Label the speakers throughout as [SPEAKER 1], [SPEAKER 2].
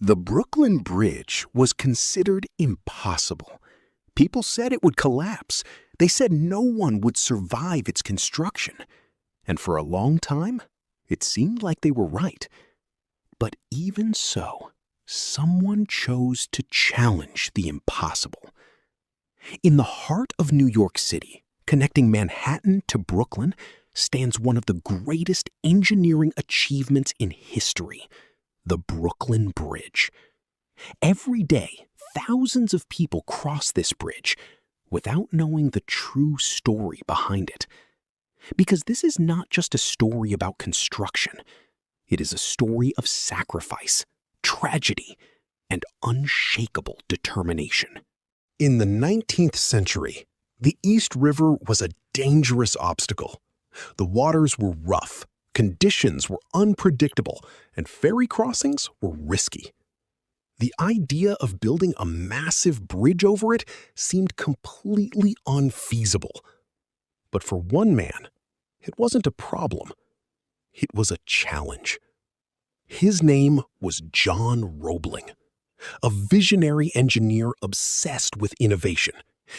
[SPEAKER 1] The Brooklyn Bridge was considered impossible. People said it would collapse. They said no one would survive its construction. And for a long time, it seemed like they were right. But even so, someone chose to challenge the impossible. In the heart of New York City, connecting Manhattan to Brooklyn, stands one of the greatest engineering achievements in history, the Brooklyn Bridge. Every day, thousands of people cross this bridge without knowing the true story behind it. Because this is not just a story about construction. It is a story of sacrifice, tragedy, and unshakable determination. In the 19th century, the East River was a dangerous obstacle. The waters were rough, conditions were unpredictable, and ferry crossings were risky. The idea of building a massive bridge over it seemed completely unfeasible. But for one man, it wasn't a problem. It was a challenge. His name was John Roebling, a visionary engineer obsessed with innovation.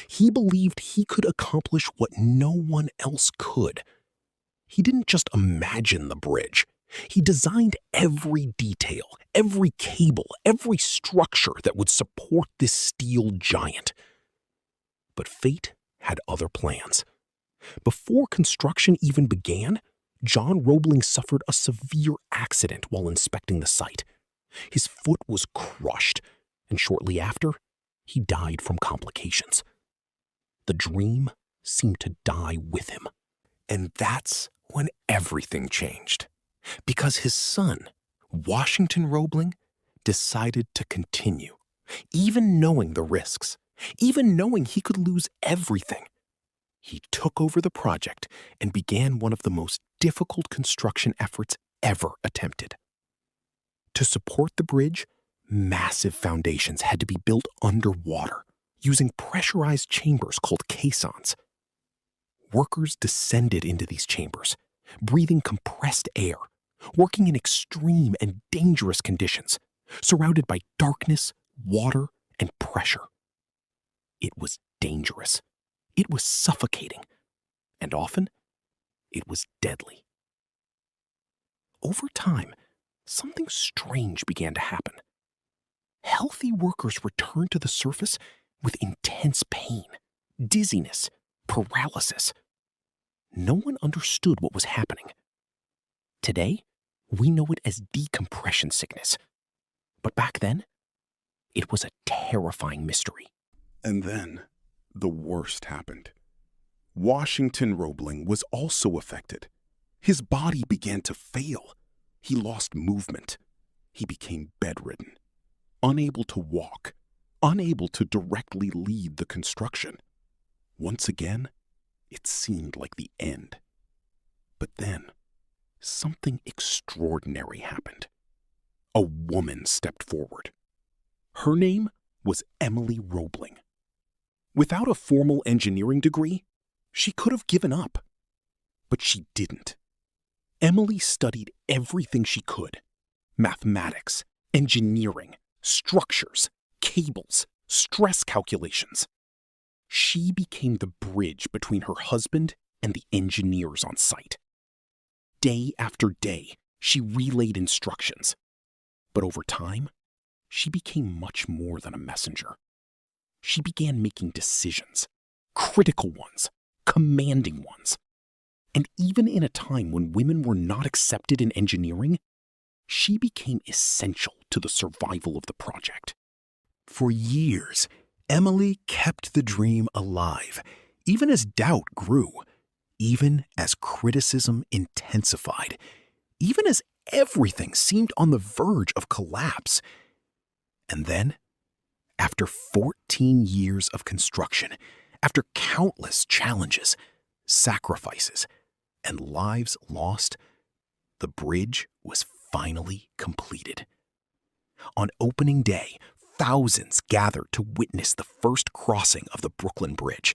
[SPEAKER 1] He believed he could accomplish what no one else could. He didn't just imagine the bridge. He designed every detail, every cable, every structure that would support this steel giant. But fate had other plans. Before construction even began, John Roebling suffered a severe accident while inspecting the site. His foot was crushed, and shortly after, he died from complications. The dream seemed to die with him. And that's when everything changed. Because his son, Washington Roebling, decided to continue, even knowing the risks, even knowing he could lose everything. He took over the project and began one of the most difficult construction efforts ever attempted. To support the bridge, massive foundations had to be built underwater, using pressurized chambers called caissons. Workers descended into these chambers, breathing compressed air, working in extreme and dangerous conditions, surrounded by darkness, water, and pressure. It was dangerous. It was suffocating. And often, it was deadly. Over time, something strange began to happen. Healthy workers returned to the surface with intense pain, dizziness, paralysis. No one understood what was happening. Today, we know it as decompression sickness. But back then, it was a terrifying mystery.
[SPEAKER 2] And then, the worst happened. Washington Roebling was also affected. His body began to fail. He lost movement. He became bedridden, unable to walk, unable to directly lead the construction. Once again, it seemed like the end. But then, something extraordinary happened. A woman stepped forward. Her name was Emily Roebling. Without a formal engineering degree, she could have given up. But she didn't. Emily studied everything she could: mathematics, engineering, structures, cables, stress calculations. She became the bridge between her husband and the engineers on site. Day after day, she relayed instructions. But over time, she became much more than a messenger. She began making decisions, critical ones, commanding ones. And even in a time when women were not accepted in engineering, she became essential to the survival of the project.
[SPEAKER 1] For years, Emily kept the dream alive, even as doubt grew, even as criticism intensified, even as everything seemed on the verge of collapse. And then, after 14 years of construction, after countless challenges, sacrifices, and lives lost, the bridge was finally completed. On opening day, thousands gathered to witness the first crossing of the Brooklyn Bridge.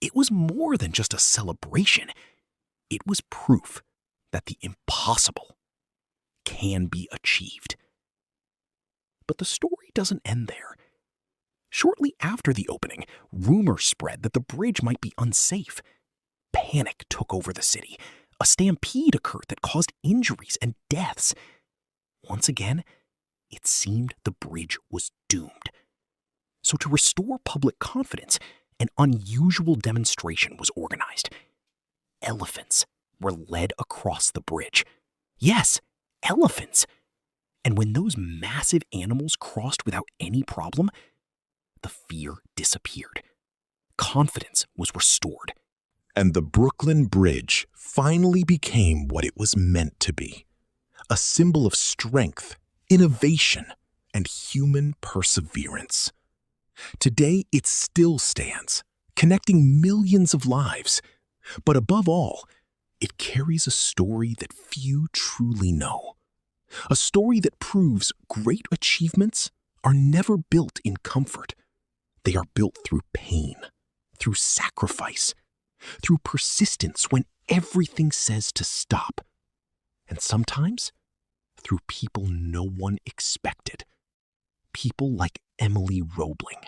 [SPEAKER 1] It was more than just a celebration. It was proof that the impossible can be achieved. But the story doesn't end there. Shortly after the opening, rumors spread that the bridge might be unsafe. Panic took over the city. A stampede occurred that caused injuries and deaths. Once again, it seemed the bridge was doomed. So to restore public confidence, an unusual demonstration was organized. Elephants were led across the bridge. Yes, elephants. And when those massive animals crossed without any problem, the fear disappeared. Confidence was restored.
[SPEAKER 2] And the Brooklyn Bridge finally became what it was meant to be, a symbol of strength, innovation, and human perseverance. Today, it still stands, connecting millions of lives. But above all, it carries a story that few truly know. A story that proves great achievements are never built in comfort. They are built through pain, through sacrifice, through persistence when everything says to stop, and sometimes through people no one expected. People like Emily Roebling.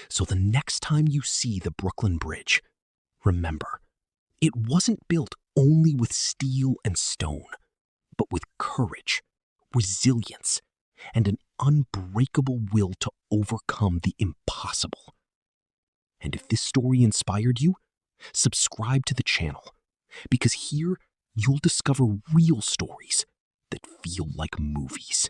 [SPEAKER 2] So the next time you see the Brooklyn Bridge, remember, it wasn't built only with steel and stone, but with courage, resilience, and an unbreakable will to overcome the impossible. And if this story inspired you, subscribe to the channel, because here you'll discover real stories that feel like movies.